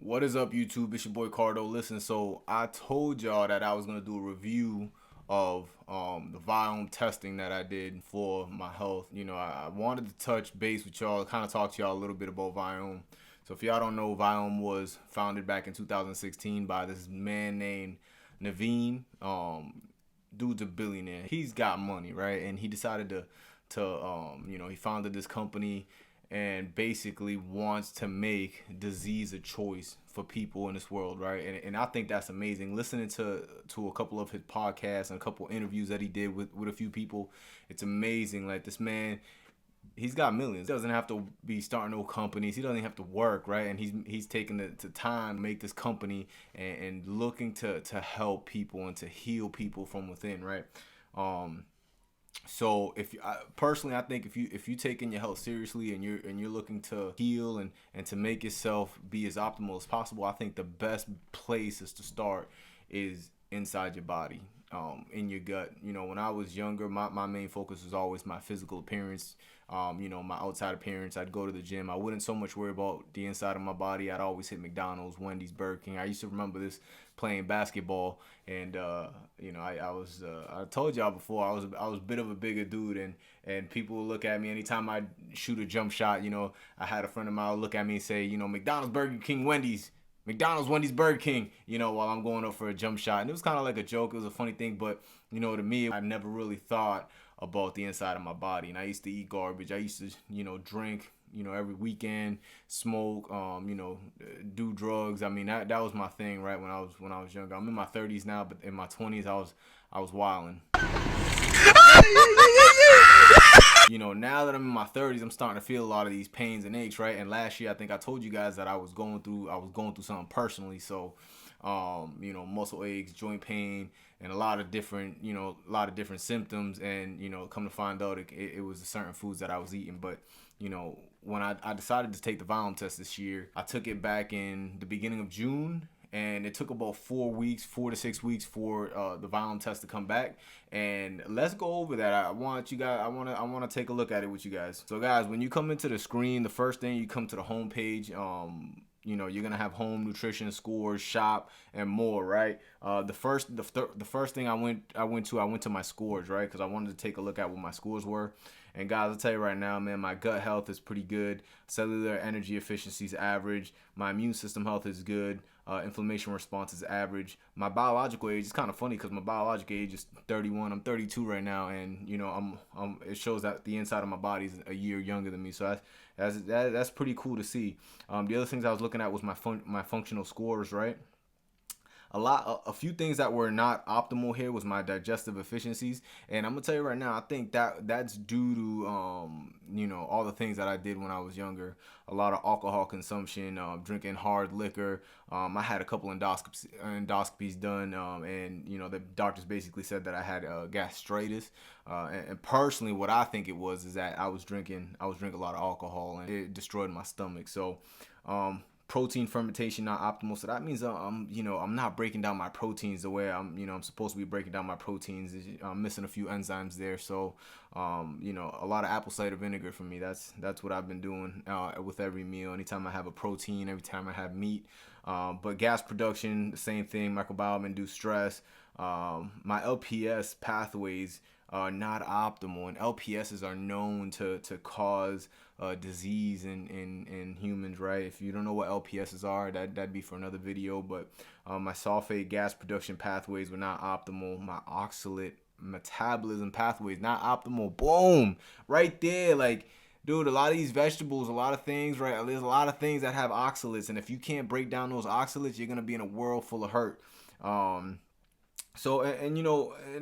What is up, YouTube? It's your boy Cardo. Listen, so I told y'all that I was gonna do a review of the Viome testing that I did for my health. I wanted to touch base with y'all, kind of talk to y'all a little bit about Viome. So if y'all don't know, Viome was founded back in 2016 by this man named Naveen. Dude's a billionaire. He's got money, right? And he decided to he founded this company and basically wants to make disease a choice for people in this world, right? And I think that's amazing. Listening to a couple of his podcasts and a couple of interviews that he did with a few people, it's amazing. Like, this man, he's got millions. He doesn't have to be starting no companies. He doesn't have to work, right? And he's taking the time to make this company and looking to help people and to heal people from within, right? So if personally, I think if you taking your health seriously and you're looking to heal and to make yourself be as optimal as possible, I think the best place is to start is inside your body, in your gut. When I was younger, my main focus was always my physical appearance, my outside appearance. I'd go to the gym. I wouldn't so much worry about the inside of my body. I'd always hit McDonald's, Wendy's, Burger King. I used to remember this playing basketball, and I told y'all before, I was a bit of a bigger dude, and people would look at me anytime I shoot a jump shot. I had a friend of mine look at me and say, McDonald's, Burger King, Wendy's. McDonald's, Wendy's, Burger King, while I'm going up for a jump shot. And it was kind of like a joke. It was a funny thing. But, to me, I never really thought about the inside of my body. And I used to eat garbage. I used to, drink, every weekend, smoke, do drugs. I mean, that was my thing, right, when I was younger. I'm in my 30s now, but in my 20s, I was wilding. Now that I'm in my 30s, I'm starting to feel a lot of these pains and aches, right? And last year, I think I told you guys that I was going through something personally. So, muscle aches, joint pain, and a lot of different symptoms. And, come to find out, it was the certain foods that I was eating. But, when I decided to take the Viome test this year, I took it back in the beginning of June. And it took about 4 to 6 weeks for the Viome test to come back. And let's go over that. I want to take a look at it with you guys. So guys, when you come into the screen, the first thing, you come to the home page. You're gonna have home, nutrition, scores, shop, and more, right? The first thing I went to my scores, right? Because I wanted to take a look at what my scores were. And guys, I'll tell you right now, man, my gut health is pretty good. Cellular energy efficiency is average. My immune system health is good. Inflammation response is average. My biological age is kind of funny because my biological age is 31. I'm 32 right now, and it shows that the inside of my body is a year younger than me. So that's pretty cool to see. The other things I was looking at was my functional scores, right? A few things that were not optimal here was my digestive efficiencies, and I'm gonna tell you right now, I think that's due to all the things that I did when I was younger. A lot of alcohol consumption, drinking hard liquor. I had a couple endoscopies done, and the doctors basically said that I had gastritis. And personally, what I think it was is that I was drinking a lot of alcohol, and it destroyed my stomach. So. Protein fermentation not optimal, so that means I'm not breaking down my proteins the way I'm supposed to be breaking down my proteins. I'm missing a few enzymes there, so a lot of apple cider vinegar for me. That's what I've been doing with every meal. Anytime I have a protein, every time I have meat. But gas production, the same thing. Microbiome induced stress. My LPS pathways are not optimal, and LPSs are known to cause disease in humans, right? If you don't know what LPSs are, that'd be for another video. But my sulfate gas production pathways were not optimal. My oxalate metabolism pathways not optimal. Boom, right there. Like, dude, a lot of these vegetables, a lot of things, right? There's a lot of things that have oxalates, and if you can't break down those oxalates, you're gonna be in a world full of hurt. So and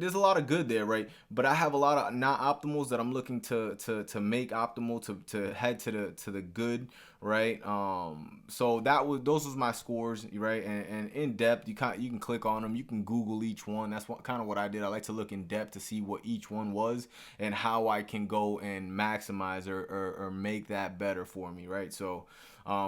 there's a lot of good there, right? But I have a lot of not optimals that I'm looking to make optimal, to head to the good, right? So those was my scores, right? And in depth, you can click on them, you can Google each one. That's kind of what I did. I like to look in depth to see what each one was and how I can go and maximize or make that better for me, right? So.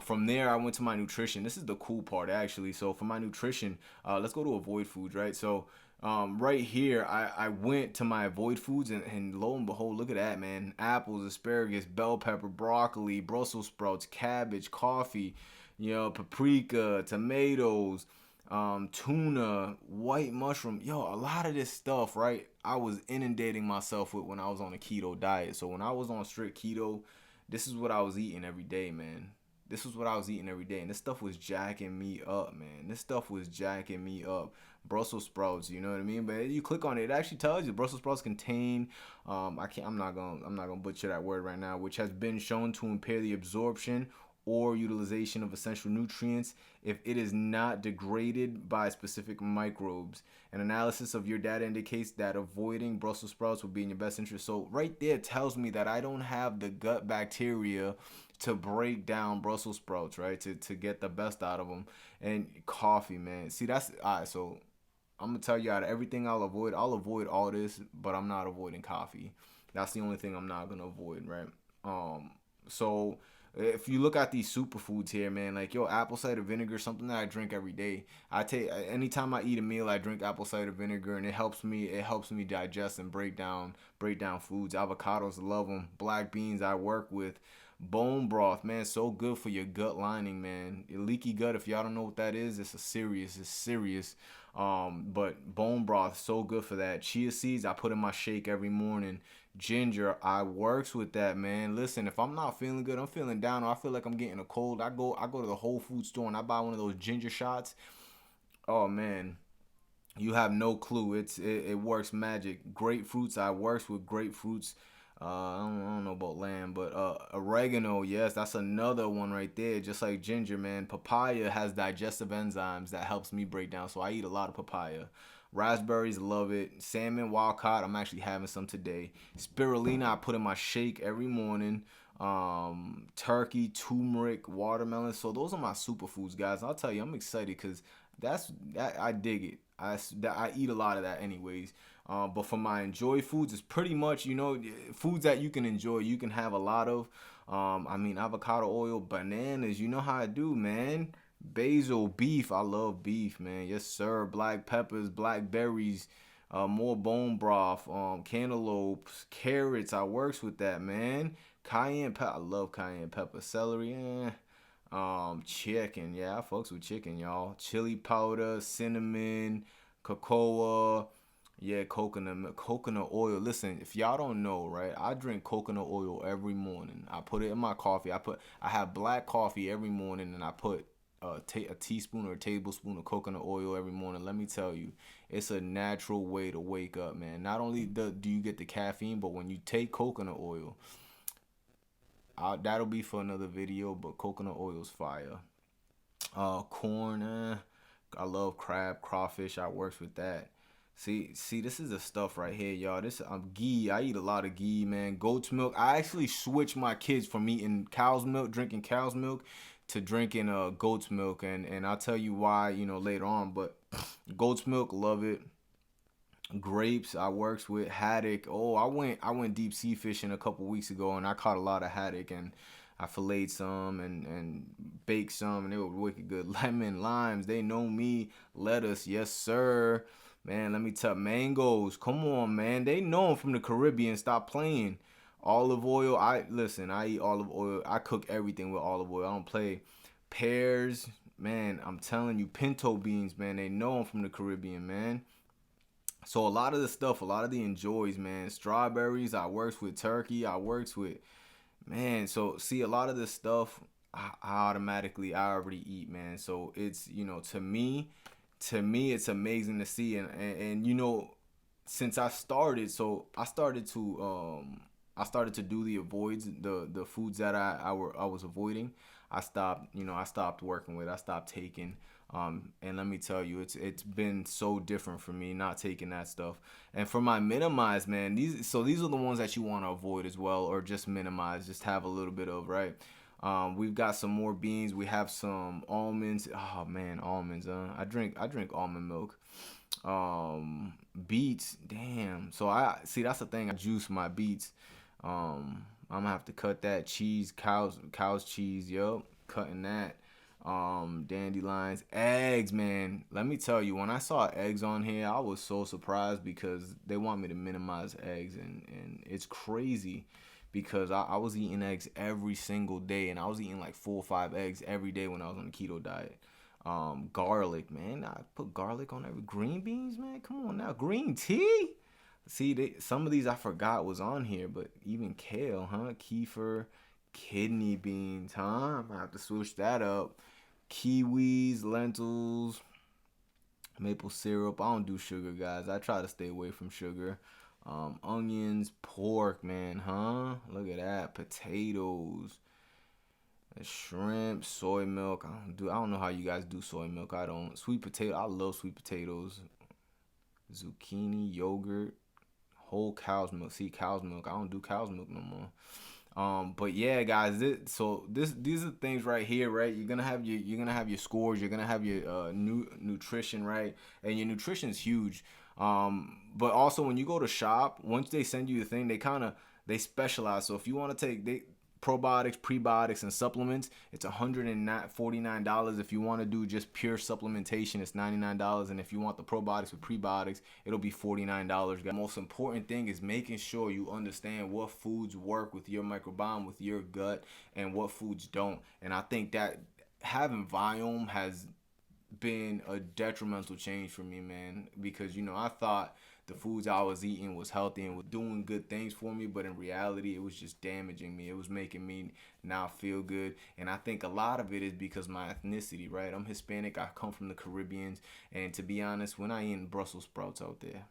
From there, I went to my nutrition. This is the cool part, actually. So for my nutrition, let's go to avoid foods, right? So right here, I went to my avoid foods, and lo and behold, look at that, man. Apples, asparagus, bell pepper, broccoli, Brussels sprouts, cabbage, coffee, you know, paprika, tomatoes, tuna, white mushroom. Yo, a lot of this stuff, right? I was inundating myself with when I was on a keto diet. So when I was on strict keto, this is what I was eating every day, man. This was what I was eating every day, and this stuff was jacking me up, man. This stuff was jacking me up. Brussels sprouts, you know what I mean? But you click on it, it actually tells you Brussels sprouts contain, I'm not gonna butcher that word right now, which has been shown to impair the absorption or utilization of essential nutrients if it is not degraded by specific microbes. An analysis of your data indicates that avoiding Brussels sprouts will be in your best interest. So right there tells me that I don't have the gut bacteria to break down Brussels sprouts, right? To get the best out of them. And coffee, man. See, that's all right. So I'm gonna tell you out of everything I'll avoid all this, but I'm not avoiding coffee. That's the only thing I'm not gonna avoid, right? So if you look at these superfoods here, man, like yo, apple cider vinegar, something that I drink every day. I take anytime I eat a meal, I drink apple cider vinegar, and it helps me. It helps me digest and break down foods. Avocados, love them. Black beans, I work with. Bone broth, man, so good for your gut lining, man. Your leaky gut, if y'all don't know what that is, it's serious. But bone broth, so good for that. Chia seeds, I put in my shake every morning. Ginger, I works with that, man. Listen, if I'm not feeling good, I'm feeling down, or I feel like I'm getting a cold, I go to the Whole Food store and I buy one of those ginger shots. Oh man, you have no clue. It works magic. Grapefruits, I works with grapefruits. I don't know about lamb, but oregano, yes, that's another one right there. Just like ginger, man. Papaya has digestive enzymes that helps me break down, so I eat a lot of papaya. Raspberries, love it. Salmon, wild caught, I'm actually having some today. Spirulina, I put in my shake every morning. Turkey, turmeric, watermelon. So those are my superfoods, guys. I'll tell you, I'm excited because that I dig it. I eat a lot of that anyways. But for my enjoy foods, it's pretty much, you know, foods that you can enjoy. You can have a lot of. I mean, avocado oil, bananas. You know how I do, man. Basil, beef. I love beef, man. Yes, sir. Black peppers, blackberries. More bone broth. Cantaloupes, carrots. I works with that, man. Cayenne pepper. I love cayenne pepper. Celery. Chicken. Yeah, I fucks with chicken, y'all. Chili powder, cinnamon, cocoa. Yeah, coconut oil. Listen, if y'all don't know, right? I drink coconut oil every morning. I put it in my coffee. I have black coffee every morning, and I put a teaspoon or a tablespoon of coconut oil every morning. Let me tell you, it's a natural way to wake up, man. Not only do you get the caffeine, but when you take coconut oil, that'll be for another video. But coconut oil's fire. Corn. I love crab, crawfish. I works with that. See, this is the stuff right here, y'all. This ghee. I eat a lot of ghee, man. Goat's milk. I actually switched my kids from eating cow's milk, drinking cow's milk, to drinking goat's milk, and I'll tell you why, you know, later on. But goat's milk, love it. Grapes, I works with haddock. Oh, I went deep sea fishing a couple weeks ago, and I caught a lot of haddock, and I filleted some and baked some, and they were wicked good. Lemon, limes, they know me. Lettuce, yes sir. Man, let me tell mangoes. Come on, man. They know I'm from the Caribbean. Stop playing. Olive oil. I eat olive oil. I cook everything with olive oil. I don't play. Pears, man. I'm telling you, pinto beans, man. They know I'm from the Caribbean, man. So a lot of the stuff, a lot of the enjoys, man. Strawberries, I works with turkey. I works with, man. So see, a lot of this stuff, I already eat, man. So it's, you know, it's amazing to see, and you know, since I started, so I started to do the avoids, the foods that I was avoiding. I stopped working with, I stopped taking. And let me tell you, it's been so different for me not taking that stuff. And for my minimize, man, these are the ones that you want to avoid as well, or just minimize, just have a little bit of, right? We've got some more beans. We have some almonds. Oh man, almonds. I drink almond milk. Beets. Damn. So I see, that's the thing. I juice my beets. I'm gonna have to cut that cheese, cow's cheese. Yup, cutting that. Dandelions, eggs, man. Let me tell you, when I saw eggs on here, I was so surprised because they want me to minimize eggs, and it's crazy because I was eating eggs every single day, and I was eating like 4 or 5 eggs every day when I was on the keto diet. Garlic, man. I put garlic on every green beans, man. Come on now, green tea. See, some of these I forgot was on here, but even kale, huh? Kefir, kidney beans, huh? I'm gonna have to switch that up. Kiwis, lentils, maple syrup. I don't do sugar, guys. I try to stay away from sugar. Onions, pork, man, huh? Look at that. Potatoes, shrimp, soy milk. I don't know how you guys do soy milk. I don't. Sweet potato. I love sweet potatoes. Zucchini, yogurt, whole cow's milk. See, cow's milk. I don't do cow's milk no more. But yeah, guys. These are things right here, right? You're gonna have your scores. You're gonna have your nutrition, right? And your nutrition is huge. But also when you go to shop, once they send you the thing, they specialize. So if you want to take probiotics, prebiotics, and supplements, it's $149. If you want to do just pure supplementation, it's $99. And if you want the probiotics with prebiotics, it'll be $49. The most important thing is making sure you understand what foods work with your microbiome, with your gut, and what foods don't. And I think that having Viome has been a detrimental change for me, man, because I thought the foods I was eating was healthy and was doing good things for me, but in reality it was just damaging me. It was making me not feel good. And I think a lot of it is because my ethnicity, right? I'm Hispanic, I come from the Caribbean, and to be honest, we're not eating Brussels sprouts out there.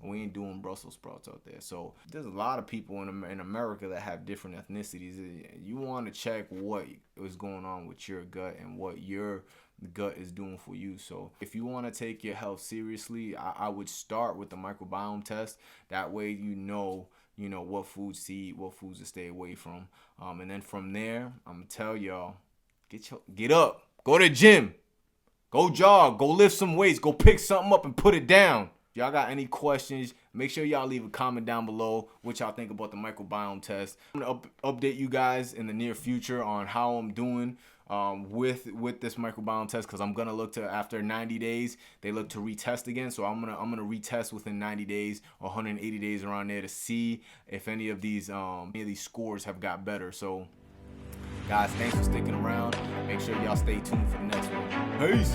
We ain't doing Brussels sprouts out there. So there's a lot of people in America that have different ethnicities. You want to check what is going on with your gut and what your gut is doing for you. So if you want to take your health seriously, I would start with the microbiome test. That way you know what foods to eat, what foods to stay away from. And then from there, I'm gonna tell y'all, get up, go to the gym, go jog, go lift some weights, go pick something up and put it down. Y'all got any questions, make sure y'all leave a comment down below what y'all think about the microbiome test. I'm gonna update you guys in the near future on how I'm doing with this microbiome test, because I'm gonna look to, after 90 days they look to retest again. So I'm gonna retest within 90 days or 180 days around there to see if any of these scores have got better. So guys, thanks for sticking around. Make sure y'all stay tuned for the next one. Peace.